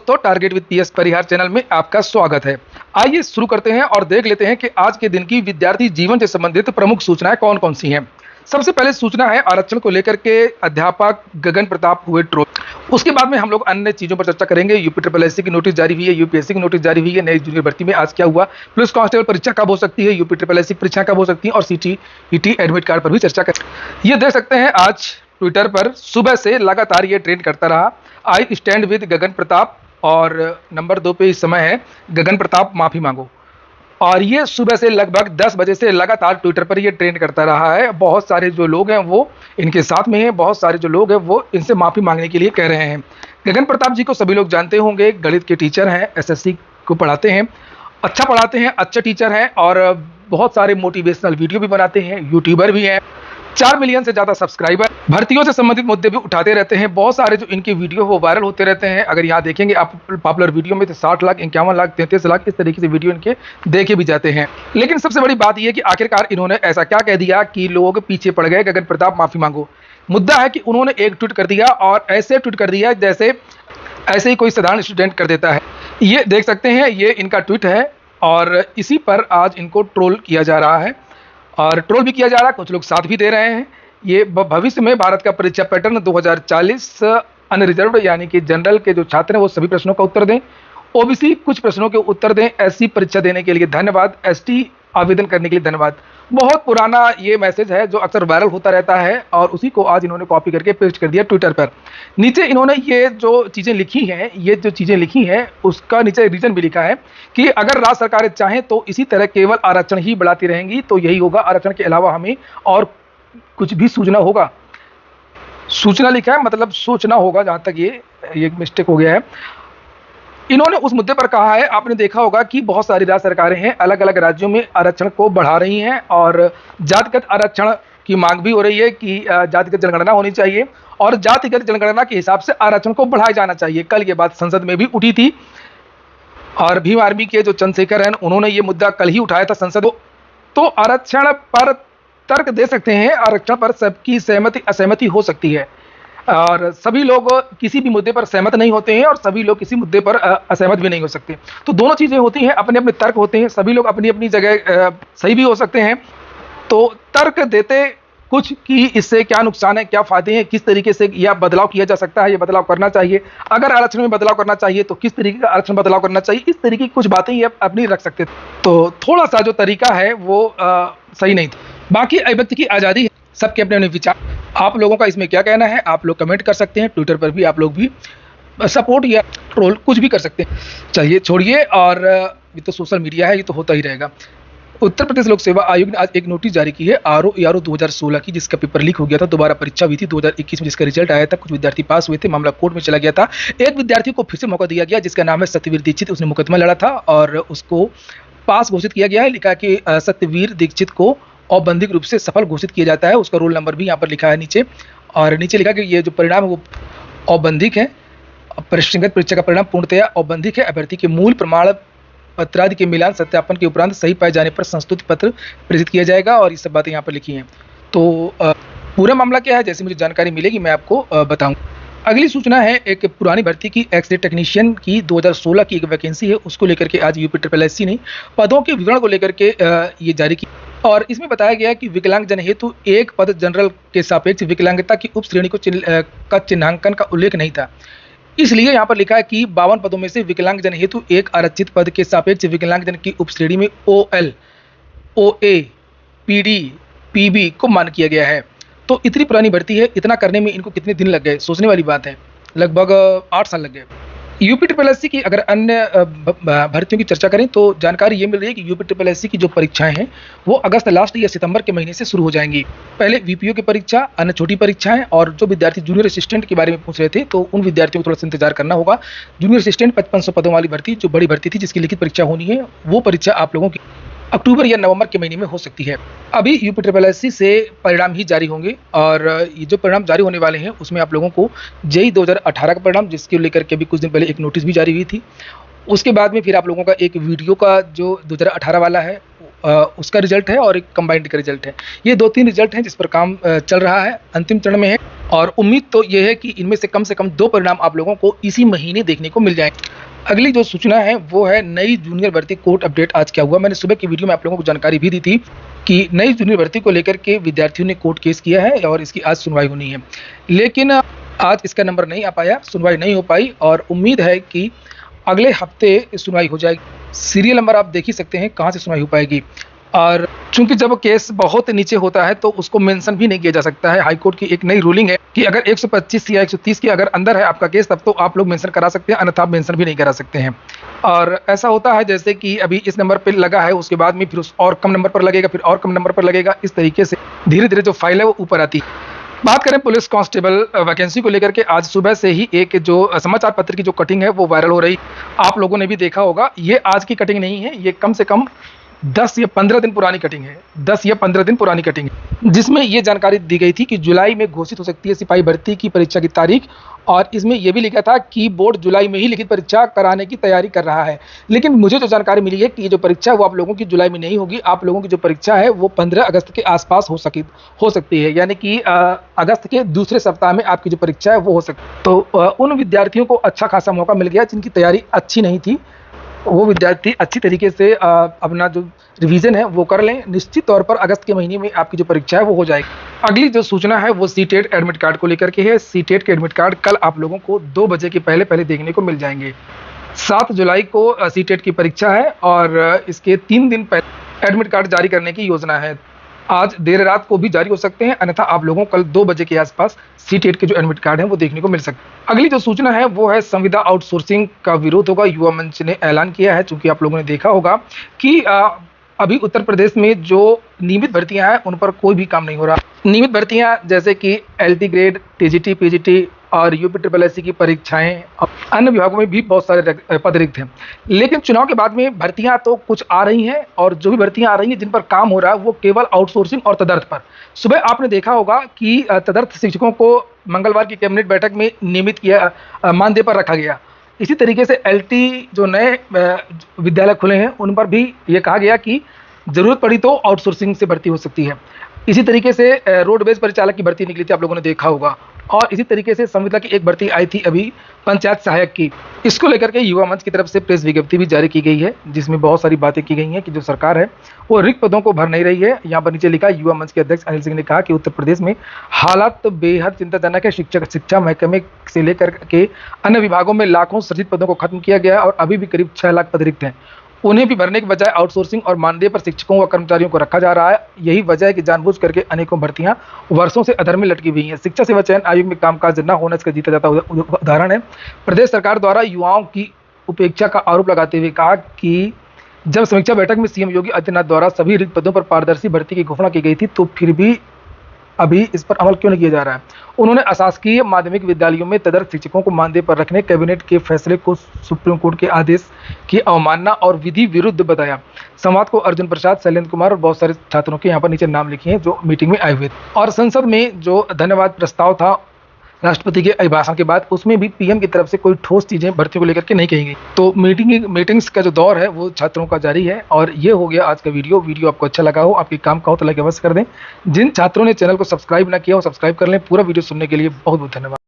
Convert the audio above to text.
दोस्तों, target with PS Parihar channel में आपका स्वागत है। आइए शुरू करते हैं और देख लेते हैं कि आज के दिन की विद्यार्थी जीवन से संबंधित प्रमुख सूचनाएं कौन कौन सी हैं। सबसे पहले सूचना है आरक्षण को लेकर के अध्यापक गगन प्रताप हुए ट्रोल। उसके बाद में हम लोग अन्य चीजों पर चर्चा करेंगे। यूपी की नोटिस जारी हुई है, यूपीएससी की नोटिस जारी हुई है, नई जूनियर भर्ती में आज क्या हुआ, पुलिस कांस्टेबल परीक्षा कब हो सकती है, यूपी परीक्षा कब हो सकती है और सीटीईटी एडमिट कार्ड पर भी चर्चा करेंगे। ये देख सकते हैं आज ट्विटर पर सुबह से लगातार ये ट्रेंड करता रहा, आई स्टैंड विद गगन प्रताप, और नंबर 2 पे इस समय है गगन प्रताप माफी मांगो। और ये सुबह से लगभग 10 बजे से लगातार ट्विटर पर ये ट्रेंड करता रहा है। बहुत सारे जो लोग हैं वो इनके साथ में हैं, बहुत सारे जो लोग हैं वो इनसे माफ़ी मांगने के लिए कह रहे हैं। गगन प्रताप जी को सभी लोग जानते होंगे, गणित के टीचर हैं, एसएससी को पढ़ाते हैं, अच्छा पढ़ाते हैं, अच्छे टीचर हैं और बहुत सारे मोटिवेशनल वीडियो भी बनाते हैं, यूट्यूबर भी हैं, 4 मिलियन से ज़्यादा सब्सक्राइबर, भर्तियों से संबंधित मुद्दे भी उठाते रहते हैं। बहुत सारे जो इनके वीडियो वो वायरल होते रहते हैं। अगर यहाँ देखेंगे आप पॉपुलर वीडियो में तो 60 लाख, 51 लाख, 33 लाख इस तरीके से वीडियो इनके देखे भी जाते हैं। लेकिन सबसे बड़ी बात यह कि आखिरकार इन्होंने ऐसा क्या कह दिया कि लोग पीछे पड़ गए। गगन प्रताप माफी मांगो। मुद्दा है कि उन्होंने एक ट्वीट कर दिया और ऐसे ट्वीट कर दिया जैसे ऐसे ही कोई साधारण स्टूडेंट कर देता है। ये देख सकते हैं, ये इनका ट्वीट है और इसी पर आज इनको ट्रोल किया जा रहा है और ट्रोल भी किया जा रहा है, कुछ लोग साथ भी दे रहे हैं। ये भविष्य में भारत का परीक्षा पैटर्न 2040 अनरिजर्व्ड यानी कि जनरल के जो छात्र हैं वो सभी प्रश्नों का उत्तर दें, ओबीसी कुछ प्रश्नों के उत्तर दें, एससी परीक्षा देने के लिए धन्यवाद, एसटी आवेदन करने के लिए धन्यवाद। बहुत पुराना ये मैसेज है जो अक्सर वायरल होता रहता है और उसी को आज इन्होंने कॉपी करके पेस्ट कर दिया ट्विटर पर। नीचे इन्होंने ये जो चीज़ें लिखी हैं उसका नीचे रीजन भी लिखा है कि अगर राज्य सरकारें चाहें तो इसी तरह केवल आरक्षण ही बढ़ाती रहेंगी तो यही होगा, आरक्षण के अलावा हमें और कुछ भी सूचना होगा। सूचना लिखा है मतलब सोचना होगा, जहां तक ये मिस्टेक हो गया है। इन्होंने उस मुद्दे पर कहा है, आपने देखा होगा कि बहुत सारी राज्य सरकारें हैं अलग अलग राज्यों में आरक्षण को बढ़ा रही हैं और जातिगत आरक्षण की मांग भी हो रही है कि जातिगत जनगणना होनी चाहिए और जातिगत जनगणना के हिसाब से आरक्षण को बढ़ाया जाना चाहिए। कल ये बात संसद में भी उठी थी और भीम आर्मी के जो चंद्रशेखर हैं उन्होंने ये मुद्दा कल ही उठाया था संसद। तो आरक्षण पर तर्क दे सकते हैं, आरक्षण पर सबकी सहमति असहमति हो सकती है और सभी लोग किसी भी मुद्दे पर सहमत नहीं होते हैं और सभी लोग किसी मुद्दे पर असहमत भी नहीं हो सकते। तो दोनों चीज़ें होती हैं, अपने अपने तर्क होते हैं, सभी लोग अपनी अपनी जगह सही भी हो सकते हैं। तो तर्क देते कुछ कि इससे क्या नुकसान है, क्या फायदे हैं, किस तरीके से यह बदलाव किया जा सकता है, ये बदलाव करना चाहिए, अगर आरक्षण में बदलाव करना चाहिए तो किस तरीके का आरक्षण बदलाव करना चाहिए, इस तरीके की कुछ बातें ये अपनी रख सकते थे। तो थोड़ा सा जो तरीका है वो सही नहीं था। बाकी अभिव्यक्ति की आज़ादी है, सबके अपने अपने विचार। आप लोगों का इसमें क्या कहना है आप लोग कमेंट कर सकते हैं, ट्विटर पर भी आप लोग भी सपोर्ट या ट्रोल कुछ भी कर सकते हैं। चलिए छोड़िए, और ये तो सोशल मीडिया है, ये तो होता ही रहेगा। उत्तर प्रदेश लोक सेवा आयोग ने आज एक नोटिस जारी की है आरओ 2016 की, जिसका पेपर लीक हो गया था। दोबारा परीक्षा हुई थी 2021 में, जिसका रिजल्ट आया था, कुछ विद्यार्थी पास हुए थे, मामला कोर्ट में चला गया था। एक विद्यार्थी को फिर से मौका दिया गया जिसका नाम है सत्यवीर दीक्षित। उसने मुकदमा लड़ा था और उसको पास घोषित किया गया है। लिखा कि सत्यवीर दीक्षित को औपबंधिक रूप से सफल घोषित किया जाता है। उसका रोल नंबर भी यहाँ पर लिखा है नीचे, और नीचे लिखा कि ये जो परिणाम है वो औपबंधिक है। परिष्कृत परीक्षा का परिणाम पूर्णतया औपबंधिक है। अभ्यर्थी के मूल प्रमाण पत्रादि के मिलान सत्यापन के उपरांत सही पाए जाने पर संस्तुति पत्र प्रेषित किया जाएगा, और ये सब बातें यहाँ पर लिखी हैं। तो पूरा मामला क्या है, जैसे मुझे जानकारी मिलेगी मैं आपको बताऊँ। अगली सूचना है एक पुरानी भर्ती की, एक्स-रे टेक्नीशियन की 2016 की एक वैकेंसी है, उसको लेकर के आज यूपी ने पदों के विवरण को लेकर के ये जारी की और इसमें बताया गया कि विकलांग जन हेतु एक पद जनरल के सापेक्ष विकलांगता की उप श्रेणी को का चिन्हांकन का उल्लेख नहीं था। इसलिए यहाँ पर लिखा है कि 52 पदों में से विकलांग जन हेतु एक आरक्षित पद के सापेक्ष विकलांग जन की उप श्रेणी में OL, OA, PD, PB को मान किया गया है। तो इतनी पुरानी भर्ती है, इतना करने में इनको कितने दिन लग गए, सोचने वाली बात है। लगभग 8 साल लग गए। यूपी की अगर अन्य भर्तियों की चर्चा करें तो जानकारी ये मिल रही है कि यूपी की जो परीक्षाएं हैं वो अगस्त लास्ट या सितंबर के महीने से शुरू हो जाएंगी। पहले वीपीओ की परीक्षा, अन्य छोटी परीक्षाएं, और जो विद्यार्थी जूनियर असिस्टेंट के बारे में पूछ रहे थे तो उन विद्यार्थियों को थोड़ा सा इंतजार करना होगा। जूनियर असिस्टेंट 5500 पदों वाली भर्ती, जो बड़ी भर्ती थी जिसकी लिखित परीक्षा होनी है, वो परीक्षा आप लोगों की अक्टूबर या नवंबर के महीने में हो सकती है। अभी यूपी से परिणाम ही जारी होंगे और ये जो परिणाम जारी होने वाले हैं उसमें आप लोगों को जेईई 2018 का परिणाम, जिसके लेकर के अभी कुछ दिन पहले एक नोटिस भी जारी हुई थी, उसके बाद में फिर आप लोगों का एक वीडियो का जो 2018 वाला है उसका रिजल्ट है और एक कंबाइंड का रिजल्ट है। ये 2-3 रिजल्ट हैं जिस पर काम चल रहा है, अंतिम चरण में है और उम्मीद तो ये है कि इनमें से कम 2 परिणाम आप लोगों को इसी महीने देखने को मिल जाएंगे। अगली जो सूचना है वो है नई जूनियर भर्ती कोर्ट अपडेट। आज क्या हुआ, मैंने सुबह की वीडियो में आप लोगों को जानकारी भी दी थी कि नई जूनियर भर्ती को लेकर के विद्यार्थियों ने कोर्ट केस किया है और इसकी आज सुनवाई होनी है, लेकिन आज इसका नंबर नहीं आ पाया, सुनवाई नहीं हो पाई और उम्मीद है कि अगले हफ्ते सुनवाई हो जाएगी। सीरियल नंबर आप देख ही सकते हैं कहाँ से सुनवाई हो पाएगी और चूंकि जब केस बहुत नीचे होता है तो उसको मेंशन भी नहीं किया जा सकता है। हाईकोर्ट की एक नई रूलिंग है कि अगर 125 या 130 के अगर अंदर है आपका केस तब तो आप लोग मेंशन करा सकते हैं, अन्यथा आप मेंशन भी नहीं करा सकते हैं। और ऐसा होता है जैसे कि अभी इस नंबर पर लगा है, उसके बाद में फिर उस और कम नंबर पर लगेगा, फिर और कम नंबर पर लगेगा, इस तरीके से धीरे धीरे जो फाइल है वो ऊपर आती है। बात करें पुलिस कांस्टेबल वैकेंसी को लेकर के, आज सुबह से ही एक जो समाचार पत्र की जो कटिंग है वो वायरल हो रही, आप लोगों ने भी देखा होगा। ये आज की कटिंग नहीं है, ये कम से कम 10 या 15 दिन पुरानी कटिंग है, 10 या 15 दिन पुरानी कटिंग है, जिसमें ये जानकारी दी गई थी कि जुलाई में घोषित हो सकती है सिपाही भर्ती की परीक्षा की तारीख और इसमें यह भी लिखा था कि बोर्ड जुलाई में ही लिखित परीक्षा कराने की तैयारी कर रहा है। लेकिन मुझे जो जानकारी मिली है कि ये जो परीक्षा है वो आप लोगों की जुलाई में नहीं होगी, आप लोगों की जो परीक्षा है वो 15 अगस्त के आसपास हो सकती है, यानी कि अगस्त के दूसरे सप्ताह में आपकी जो परीक्षा है वो हो सकती है। तो उन विद्यार्थियों को अच्छा खासा मौका मिल गया जिनकी तैयारी अच्छी नहीं थी, वो विद्यार्थी अच्छी तरीके से अपना जो रिवीजन है वो कर लें, निश्चित तौर पर अगस्त के महीने में आपकी जो परीक्षा है वो हो जाएगी। अगली जो सूचना है वो सीटेट एडमिट कार्ड को लेकर के है। सीटेट के एडमिट कार्ड कल आप लोगों को 2 बजे के पहले देखने को मिल जाएंगे। 7 जुलाई को सीटेट की परीक्षा है और इसके 3 दिन पहले एडमिट कार्ड जारी करने की योजना है। आज देर रात को भी जारी हो सकते हैं, अन्यथा आप लोगों को कल 2 बजे के आसपास सीटेट के जो एडमिट कार्ड हैं वो देखने को मिल सकते हैं। अगली जो सूचना है वो है संविदा आउटसोर्सिंग का विरोध होगा, युवा मंच ने ऐलान किया है। चूंकि आप लोगों ने देखा होगा कि अभी उत्तर प्रदेश में जो नियमित भर्तियां हैं उन पर कोई भी काम नहीं हो रहा। नियमित भर्तियां जैसे कि LT ग्रेड, TGT, PGT और UPSSC की परीक्षाएं, अन्य विभागों में भी बहुत सारे पद रिक्त हैं। लेकिन चुनाव के बाद में भर्तियां तो कुछ आ रही हैं और जो भी भर्तियां आ रही हैं जिन पर काम हो रहा है वो केवल आउटसोर्सिंग और तदर्थ पर। सुबह आपने देखा होगा कि तदर्थ शिक्षकों को मंगलवार की कैबिनेट बैठक में नियमित किया, मानदेय पर रखा गया। इसी तरीके से LT जो नए विद्यालय खुले हैं उन पर भी ये कहा गया कि ज़रूरत पड़ी तो आउटसोर्सिंग से भर्ती हो सकती है। इसी तरीके से रोडवेज परिचालक की भर्ती निकली थी, आप लोगों ने देखा होगा। और इसी तरीके से संविदा की एक भर्ती आई थी अभी पंचायत सहायक की। इसको लेकर के युवा मंच की तरफ से प्रेस विज्ञप्ति भी जारी की गई है जिसमें बहुत सारी बातें की गई हैं कि जो सरकार है वो रिक्त पदों को भर नहीं रही है। यहाँ पर नीचे लिखा, युवा मंच के अध्यक्ष अनिल सिंह ने कहा कि उत्तर प्रदेश में हालात बेहद चिंताजनक है। शिक्षा महकमे से लेकर के अन्य विभागों में लाखों सृजित पदों को खत्म किया गया और अभी भी करीब 6 लाख पद रिक्त हैं। उन्हें भी भरने के बजाय आउटसोर्सिंग और मानदेय पर शिक्षकों व कर्मचारियों को रखा जा रहा है। यही वजह है कि जानबूझ करके अनेकों भर्तियां वर्षों से अधर में लटकी हुई हैं। शिक्षा सेवा चयन आयोग में कामकाज न होना इसका जीता जाता उदाहरण है। प्रदेश सरकार द्वारा युवाओं की उपेक्षा का आरोप लगाते हुए कहा कि जब समीक्षा बैठक में CM योगी आदित्यनाथ द्वारा सभी रिक्त पदों पर पारदर्शी भर्ती की घोषणा की गई थी तो फिर भी अभी इस पर अमल क्यों नहीं किया जा रहा है। उन्होंने अशासकीय माध्यमिक विद्यालयों में तदर्थ शिक्षकों को मानदेय पर रखने कैबिनेट के फैसले को सुप्रीम कोर्ट के आदेश की अवमानना और विधि विरुद्ध बताया। संवाद को अर्जुन प्रसाद, शैलेंद्र कुमार और बहुत सारे छात्रों के यहाँ पर नीचे नाम लिखे हैं जो मीटिंग में आए हुए थे। और संसद में जो धन्यवाद प्रस्ताव था राष्ट्रपति के अभिभाषण के बाद, उसमें भी PM की तरफ से कोई ठोस चीजें भर्ती को लेकर के नहीं कही गई। तो मीटिंग्स का जो दौर है वो छात्रों का जारी है। और ये हो गया आज का वीडियो आपको अच्छा लगा हो, आपके काम का हो तो लाइक अवश्य कर दें। जिन छात्रों ने चैनल को सब्सक्राइब ना किया हो सब्सक्राइब कर लें। पूरा वीडियो सुनने के लिए बहुत बहुत धन्यवाद।